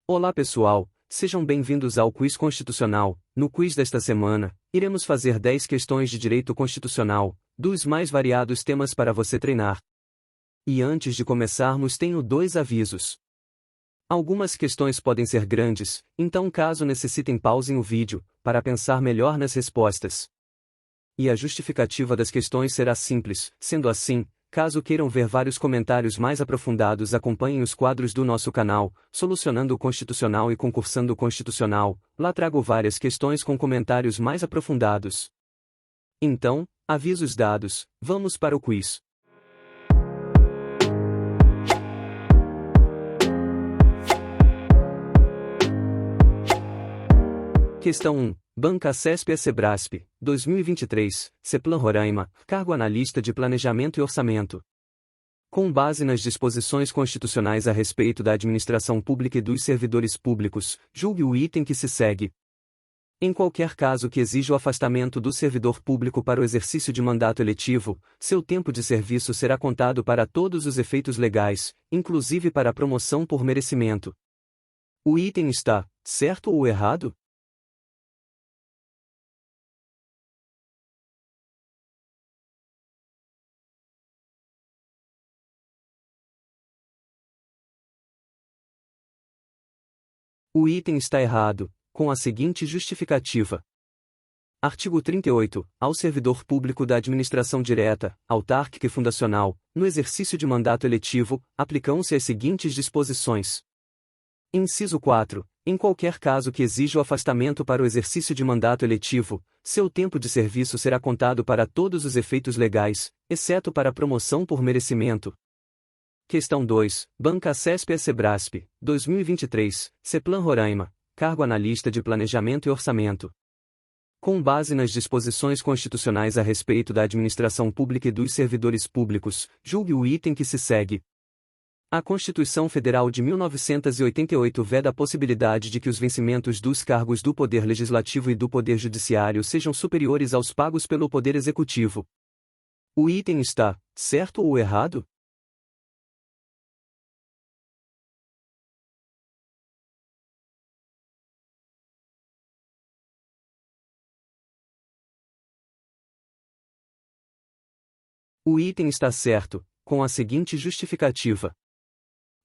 Olá pessoal, sejam bem-vindos ao Quiz Constitucional. No quiz desta semana, iremos fazer 10 questões de direito constitucional, dos mais variados temas para você treinar. E antes de começarmos tenho 2 avisos. Algumas questões podem ser grandes, então caso necessitem pausem o vídeo, para pensar melhor nas respostas. E a justificativa das questões será simples, sendo assim, caso queiram ver vários comentários mais aprofundados, acompanhem os quadros do nosso canal, Solucionando o Constitucional e Concursando o Constitucional, lá trago várias questões com comentários mais aprofundados. Então, avisos dados, vamos para o quiz. Questão 1. Banca CESP e Sebrasp, 2023, CEPLAN Roraima, cargo analista de planejamento e orçamento. Com base nas disposições constitucionais a respeito da administração pública e dos servidores públicos, julgue o item que se segue. Em qualquer caso que exija o afastamento do servidor público para o exercício de mandato eletivo, seu tempo de serviço será contado para todos os efeitos legais, inclusive para a promoção por merecimento. O item está certo ou errado? O item está errado, com a seguinte justificativa. Artigo 38. Ao servidor público da administração direta, autárquica e fundacional, no exercício de mandato eletivo, aplicam-se as seguintes disposições. Inciso 4. Em qualquer caso que exija o afastamento para o exercício de mandato eletivo, seu tempo de serviço será contado para todos os efeitos legais, exceto para a promoção por merecimento. Questão 2. Banca CESP e Sebrasp, 2023, CEPLAN Roraima, cargo analista de planejamento e orçamento. Com base nas disposições constitucionais a respeito da administração pública e dos servidores públicos, julgue o item que se segue. A Constituição Federal de 1988 veda a possibilidade de que os vencimentos dos cargos do Poder Legislativo e do Poder Judiciário sejam superiores aos pagos pelo Poder Executivo. O item está certo ou errado? O item está certo, com a seguinte justificativa.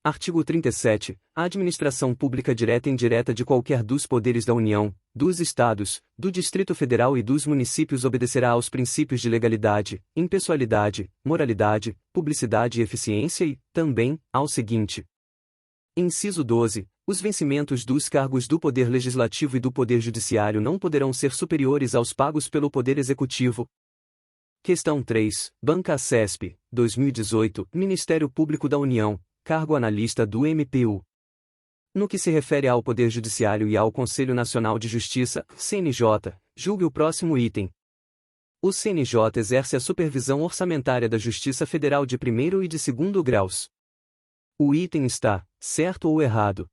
Artigo 37. A administração pública direta e indireta de qualquer dos poderes da União, dos Estados, do Distrito Federal e dos municípios obedecerá aos princípios de legalidade, impessoalidade, moralidade, publicidade e eficiência e, também, ao seguinte. Inciso 12. Os vencimentos dos cargos do Poder Legislativo e do Poder Judiciário não poderão ser superiores aos pagos pelo Poder Executivo. Questão 3. Banca CESP, 2018, Ministério Público da União, cargo analista do MPU. No que se refere ao Poder Judiciário e ao Conselho Nacional de Justiça, CNJ, julgue o próximo item. O CNJ exerce a supervisão orçamentária da Justiça Federal de primeiro e de segundo graus. O item está certo ou errado?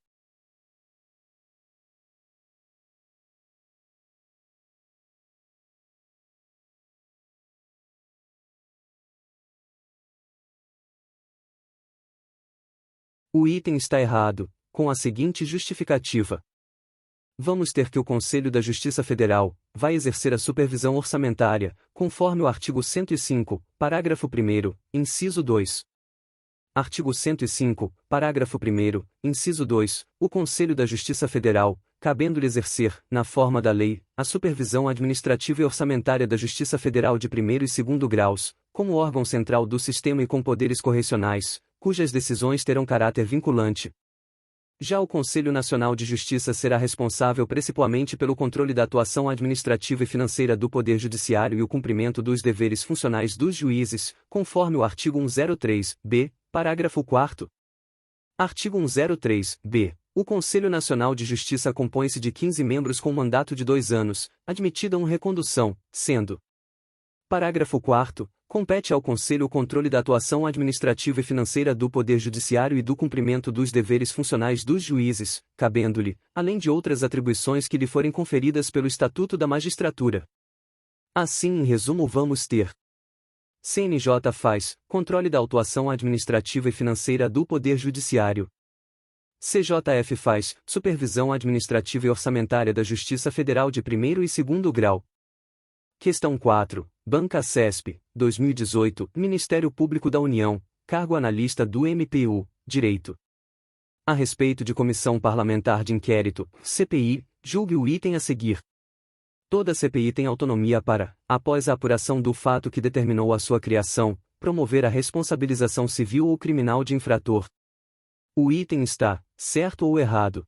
O item está errado, com a seguinte justificativa. Vamos ter que o Conselho da Justiça Federal vai exercer a supervisão orçamentária, conforme o artigo 105, parágrafo 1º, inciso 2. Artigo 105, parágrafo 1º, inciso 2, o Conselho da Justiça Federal, cabendo-lhe exercer, na forma da lei, a supervisão administrativa e orçamentária da Justiça Federal de primeiro e segundo graus, como órgão central do sistema e com poderes correcionais, cujas decisões terão caráter vinculante. Já o Conselho Nacional de Justiça será responsável principalmente pelo controle da atuação administrativa e financeira do Poder Judiciário e o cumprimento dos deveres funcionais dos juízes, conforme o artigo 103-B, parágrafo 4º. Artigo 103-B. O Conselho Nacional de Justiça compõe-se de 15 membros com mandato de 2 anos, admitida uma recondução, sendo. Parágrafo 4º. Compete ao Conselho o controle da atuação administrativa e financeira do Poder Judiciário e do cumprimento dos deveres funcionais dos juízes, cabendo-lhe, além de outras atribuições que lhe forem conferidas pelo Estatuto da Magistratura. Assim, em resumo, vamos ter: CNJ faz controle da atuação administrativa e financeira do Poder Judiciário. CJF faz supervisão administrativa e orçamentária da Justiça Federal de primeiro e segundo grau. Questão 4. Banca CESP, 2018, Ministério Público da União, cargo analista do MPU, Direito. A respeito de Comissão Parlamentar de Inquérito, CPI, julgue o item a seguir. Toda CPI tem autonomia para, após a apuração do fato que determinou a sua criação, promover a responsabilização civil ou criminal de infrator. O item está certo ou errado?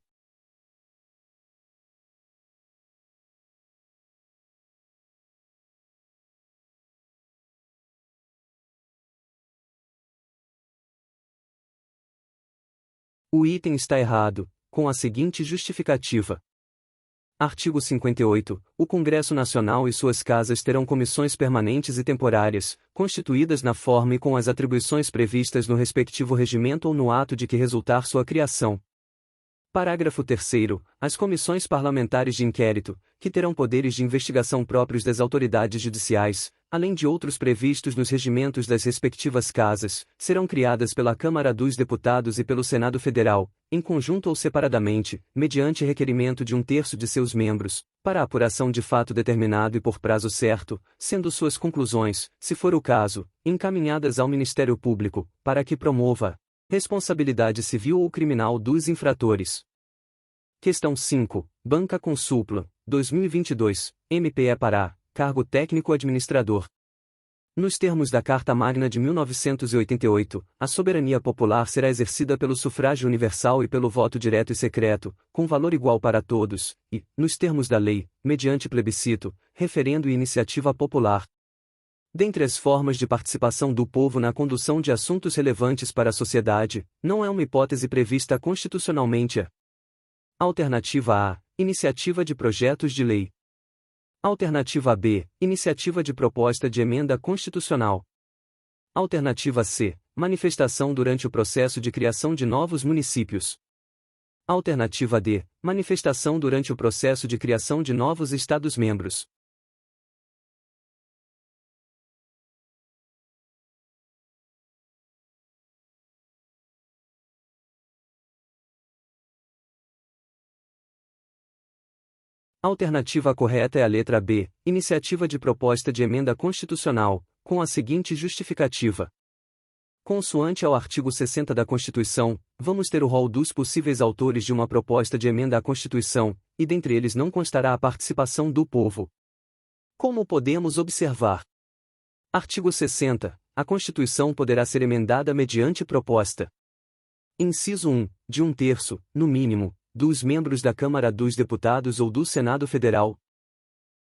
O item está errado, com a seguinte justificativa. Artigo 58. O Congresso Nacional e suas casas terão comissões permanentes e temporárias, constituídas na forma e com as atribuições previstas no respectivo regimento ou no ato de que resultar sua criação. Parágrafo 3º. As comissões parlamentares de inquérito, que terão poderes de investigação próprios das autoridades judiciais, além de outros previstos nos regimentos das respectivas casas, serão criadas pela Câmara dos Deputados e pelo Senado Federal, em conjunto ou separadamente, mediante requerimento de 1/3 de seus membros, para a apuração de fato determinado e por prazo certo, sendo suas conclusões, se for o caso, encaminhadas ao Ministério Público, para que promova responsabilidade civil ou criminal dos infratores. Questão 5. Banca Consupla, 2022, MPE Pará, cargo técnico administrador. Nos termos da Carta Magna de 1988, a soberania popular será exercida pelo sufrágio universal e pelo voto direto e secreto, com valor igual para todos, e, nos termos da lei, mediante plebiscito, referendo e iniciativa popular. Dentre as formas de participação do povo na condução de assuntos relevantes para a sociedade, não é uma hipótese prevista constitucionalmente a Alternativa A. Iniciativa de projetos de lei. Alternativa B. Iniciativa de proposta de emenda constitucional. Alternativa C. Manifestação durante o processo de criação de novos municípios. Alternativa D. Manifestação durante o processo de criação de novos Estados-membros. A alternativa correta é a letra B, iniciativa de proposta de emenda constitucional, com a seguinte justificativa. Consoante ao artigo 60 da Constituição, vamos ter o rol dos possíveis autores de uma proposta de emenda à Constituição, e dentre eles não constará a participação do povo. Como podemos observar? Artigo 60. A Constituição poderá ser emendada mediante proposta. Inciso 1. De 1/3, no mínimo, dos membros da Câmara dos Deputados ou do Senado Federal.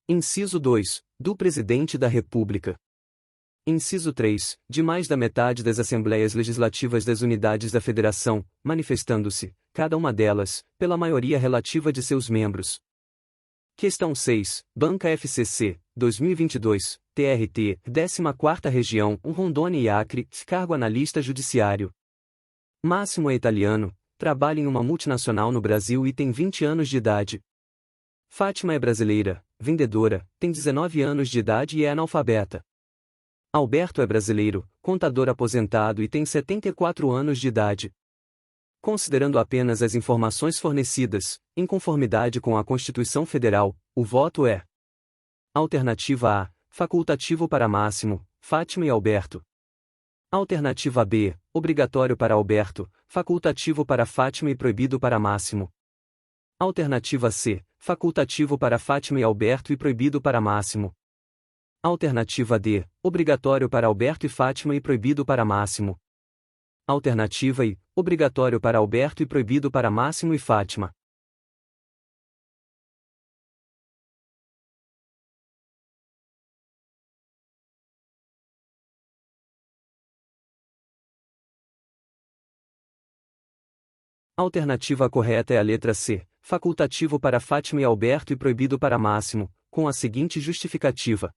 Inciso 2. Do Presidente da República. Inciso 3. De mais da metade das Assembleias Legislativas das Unidades da Federação, manifestando-se, cada uma delas, pela maioria relativa de seus membros. Questão 6. Banca FCC, 2022, TRT, 14ª Região, Rondônia e Acre, cargo analista judiciário. Máximo é italiano, trabalha em uma multinacional no Brasil e tem 20 anos de idade. Fátima é brasileira, vendedora, tem 19 anos de idade e é analfabeta. Alberto é brasileiro, contador aposentado e tem 74 anos de idade. Considerando apenas as informações fornecidas, em conformidade com a Constituição Federal, o voto é: Alternativa A, facultativo para Máximo, Fátima e Alberto. Alternativa B, obrigatório para Alberto, facultativo para Fátima e proibido para Máximo. Alternativa C, facultativo para Fátima e Alberto e proibido para Máximo. Alternativa D, obrigatório para Alberto e Fátima e proibido para Máximo. Alternativa I, obrigatório para Alberto e proibido para Máximo e Fátima. A alternativa correta é a letra C, facultativo para Fátima e Alberto e proibido para Máximo, com a seguinte justificativa.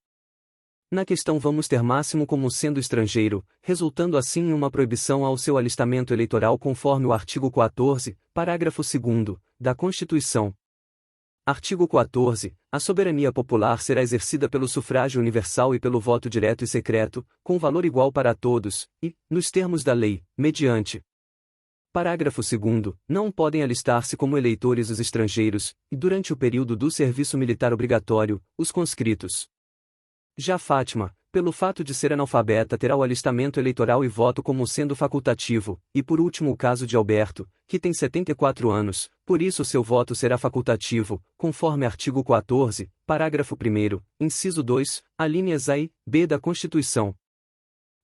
Na questão vamos ter Máximo como sendo estrangeiro, resultando assim em uma proibição ao seu alistamento eleitoral conforme o artigo 14, parágrafo 2º, da Constituição. Artigo 14. A soberania popular será exercida pelo sufrágio universal e pelo voto direto e secreto, com valor igual para todos, e, nos termos da lei, mediante Parágrafo 2º. Não podem alistar-se como eleitores os estrangeiros, e durante o período do serviço militar obrigatório, os conscritos. Já Fátima, pelo fato de ser analfabeta, terá o alistamento eleitoral e voto como sendo facultativo, e por último o caso de Alberto, que tem 74 anos, por isso seu voto será facultativo, conforme artigo 14, parágrafo 1º, inciso 2, alíneas A e B da Constituição.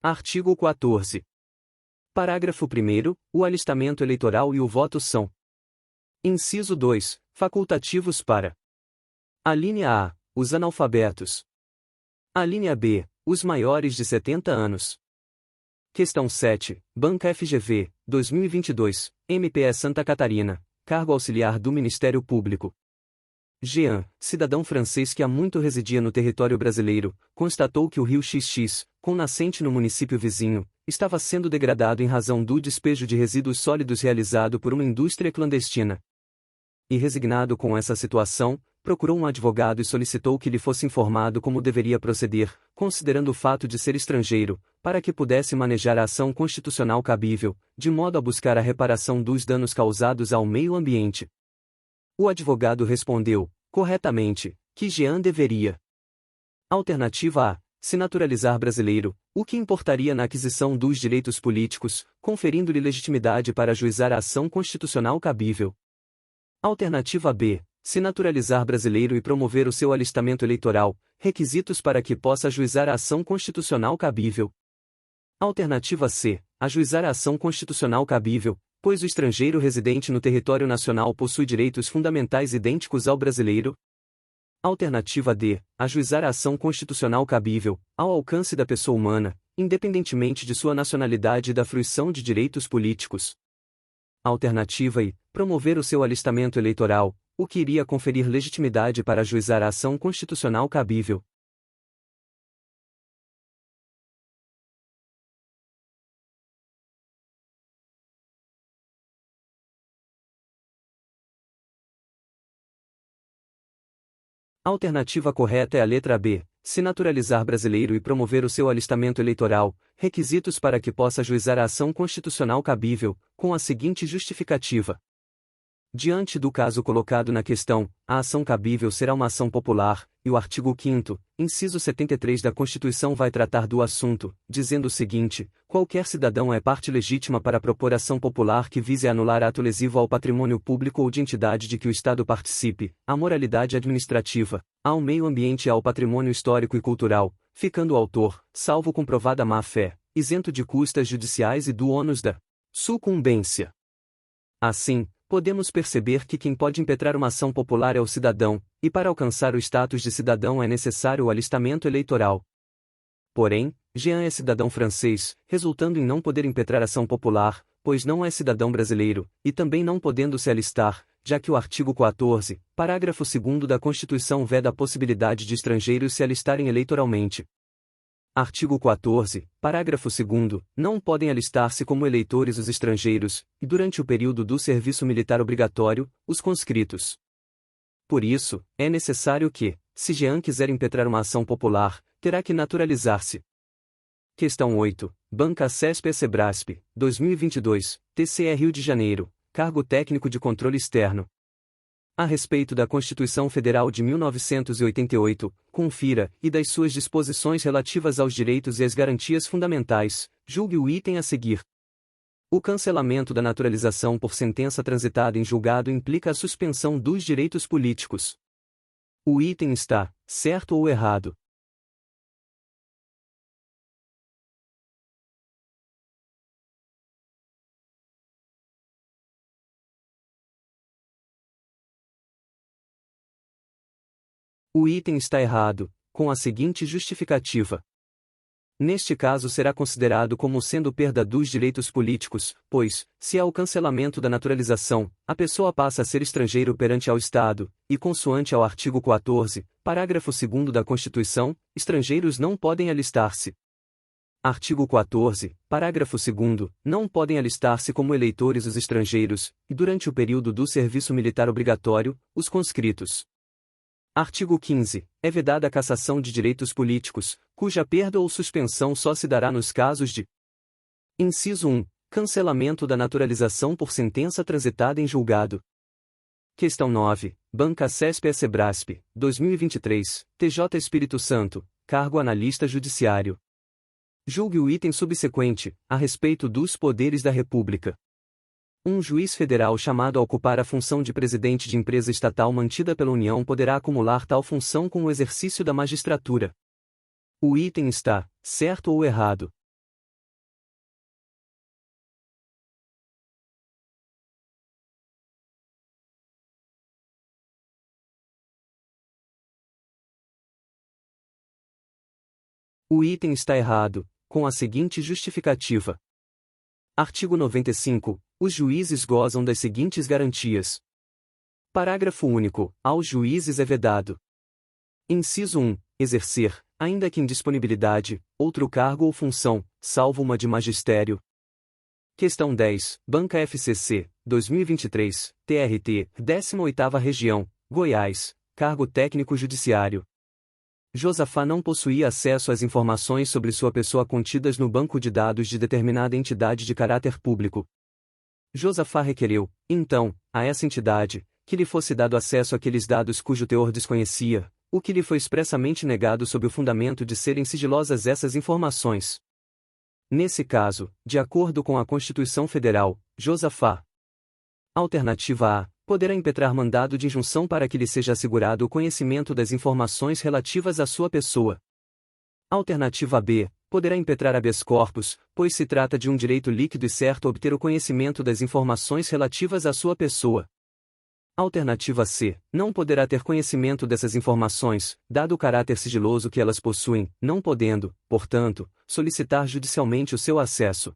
Artigo 14. Parágrafo 1º, o alistamento eleitoral e o voto são: inciso 2, facultativos para: alínea A, os analfabetos. Alínea B, os maiores de 70 anos. Questão 7, Banca FGV, 2022, MPE Santa Catarina, cargo auxiliar do Ministério Público. Jean, cidadão francês que há muito residia no território brasileiro, constatou que o rio XX, com nascente no município vizinho, estava sendo degradado em razão do despejo de resíduos sólidos realizado por uma indústria clandestina. E resignado com essa situação, procurou um advogado e solicitou que lhe fosse informado como deveria proceder, considerando o fato de ser estrangeiro, para que pudesse manejar a ação constitucional cabível, de modo a buscar a reparação dos danos causados ao meio ambiente. O advogado respondeu, corretamente, que Jean deveria: alternativa A, se naturalizar brasileiro, o que importaria na aquisição dos direitos políticos, conferindo-lhe legitimidade para ajuizar a ação constitucional cabível. Alternativa B, se naturalizar brasileiro e promover o seu alistamento eleitoral, requisitos para que possa ajuizar a ação constitucional cabível. Alternativa C, ajuizar a ação constitucional cabível, pois o estrangeiro residente no território nacional possui direitos fundamentais idênticos ao brasileiro. Alternativa D, ajuizar a ação constitucional cabível, ao alcance da pessoa humana, independentemente de sua nacionalidade e da fruição de direitos políticos. Alternativa I, promover o seu alistamento eleitoral, o que iria conferir legitimidade para ajuizar a ação constitucional cabível. A alternativa correta é a letra B, se naturalizar brasileiro e promover o seu alistamento eleitoral, requisitos para que possa ajuizar a ação constitucional cabível, com a seguinte justificativa. Diante do caso colocado na questão, a ação cabível será uma ação popular, e o artigo 5º, inciso 73 da Constituição vai tratar do assunto, dizendo o seguinte: qualquer cidadão é parte legítima para propor ação popular que vise anular ato lesivo ao patrimônio público ou de entidade de que o Estado participe, à moralidade administrativa, ao meio ambiente e ao patrimônio histórico e cultural, ficando o autor, salvo comprovada má-fé, isento de custas judiciais e do ônus da sucumbência. Assim, podemos perceber que quem pode impetrar uma ação popular é o cidadão, e para alcançar o status de cidadão é necessário o alistamento eleitoral. Porém, Jean é cidadão francês, resultando em não poder impetrar ação popular, pois não é cidadão brasileiro, e também não podendo se alistar, já que o artigo 14, parágrafo 2º da Constituição veda a possibilidade de estrangeiros se alistarem eleitoralmente. Artigo 14, parágrafo 2º, não podem alistar-se como eleitores os estrangeiros, e durante o período do serviço militar obrigatório, os conscritos. Por isso, é necessário que, se Jean quiser impetrar uma ação popular, terá que naturalizar-se. Questão 8, Banca CESP-Sebrasp, 2022, TCE Rio de Janeiro, cargo técnico de controle externo. A respeito da Constituição Federal de 1988, confira, e das suas disposições relativas aos direitos e às garantias fundamentais, julgue o item a seguir. O cancelamento da naturalização por sentença transitada em julgado implica a suspensão dos direitos políticos. O item está, certo ou errado? O item está errado, com a seguinte justificativa. Neste caso será considerado como sendo perda dos direitos políticos, pois, se há o cancelamento da naturalização, a pessoa passa a ser estrangeiro perante ao Estado, e consoante ao artigo 14, parágrafo 2º da Constituição, estrangeiros não podem alistar-se. Artigo 14, parágrafo 2º, não podem alistar-se como eleitores os estrangeiros, e durante o período do serviço militar obrigatório, os conscritos. Artigo 15. É vedada a cassação de direitos políticos, cuja perda ou suspensão só se dará nos casos de: inciso 1. Cancelamento da naturalização por sentença transitada em julgado. Questão 9. Banca CESP-Sebrasp, 2023, TJ Espírito Santo, cargo analista judiciário. Julgue o item subsequente, a respeito dos poderes da República. Um juiz federal chamado a ocupar a função de presidente de empresa estatal mantida pela União poderá acumular tal função com o exercício da magistratura. O item está certo ou errado? O item está errado, com a seguinte justificativa. Artigo 95. Os juízes gozam das seguintes garantias. Parágrafo único. Aos juízes é vedado: inciso 1. Exercer, ainda que em disponibilidade, outro cargo ou função, salvo uma de magistério. Questão 10. Banca FCC, 2023, TRT, 18ª Região, Goiás, cargo técnico judiciário. Josafá não possuía acesso às informações sobre sua pessoa contidas no banco de dados de determinada entidade de caráter público. Josafá requereu, então, a essa entidade, que lhe fosse dado acesso àqueles dados cujo teor desconhecia, o que lhe foi expressamente negado sob o fundamento de serem sigilosas essas informações. Nesse caso, de acordo com a Constituição Federal, Josafá. Alternativa A. Poderá impetrar mandado de injunção para que lhe seja assegurado o conhecimento das informações relativas à sua pessoa. Alternativa B. Poderá impetrar habeas corpus, pois se trata de um direito líquido e certo obter o conhecimento das informações relativas à sua pessoa. Alternativa C. Não poderá ter conhecimento dessas informações, dado o caráter sigiloso que elas possuem, não podendo, portanto, solicitar judicialmente o seu acesso.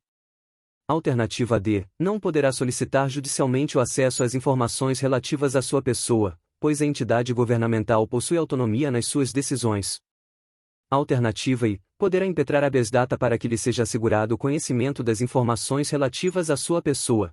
Alternativa D. Não poderá solicitar judicialmente o acesso às informações relativas à sua pessoa, pois a entidade governamental possui autonomia nas suas decisões. Alternativa I. Poderá impetrar habeas data para que lhe seja assegurado o conhecimento das informações relativas à sua pessoa.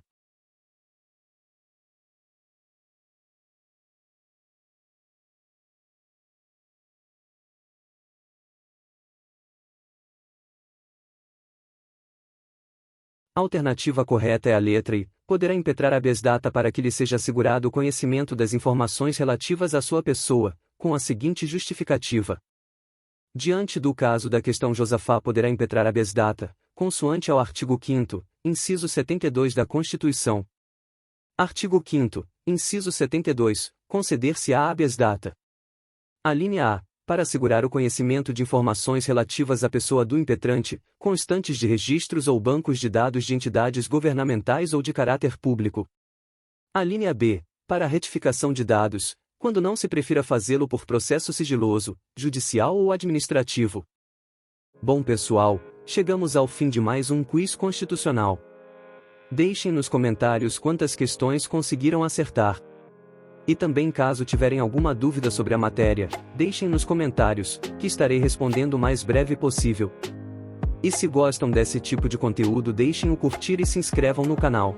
A alternativa correta é a letra I. Poderá impetrar habeas data para que lhe seja assegurado o conhecimento das informações relativas à sua pessoa, com a seguinte justificativa. Diante do caso da questão, Josafá poderá impetrar habeas data, consoante ao artigo 5º, inciso 72 da Constituição. Artigo 5º, inciso 72, conceder-se-á habeas data. Alínea A. Para assegurar o conhecimento de informações relativas à pessoa do impetrante, constantes de registros ou bancos de dados de entidades governamentais ou de caráter público. Alínea B. Para a retificação de dados, quando não se prefira fazê-lo por processo sigiloso, judicial ou administrativo. Bom pessoal, chegamos ao fim de mais um quiz constitucional. Deixem nos comentários quantas questões conseguiram acertar. E também, caso tiverem alguma dúvida sobre a matéria, deixem nos comentários, que estarei respondendo o mais breve possível. E se gostam desse tipo de conteúdo, deixem o curtir e se inscrevam no canal.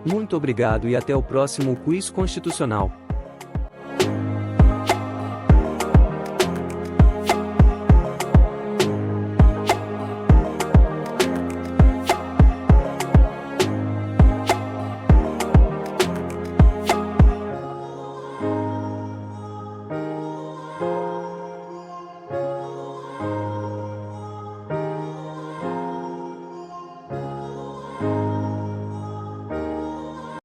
Muito obrigado e até o próximo quiz constitucional.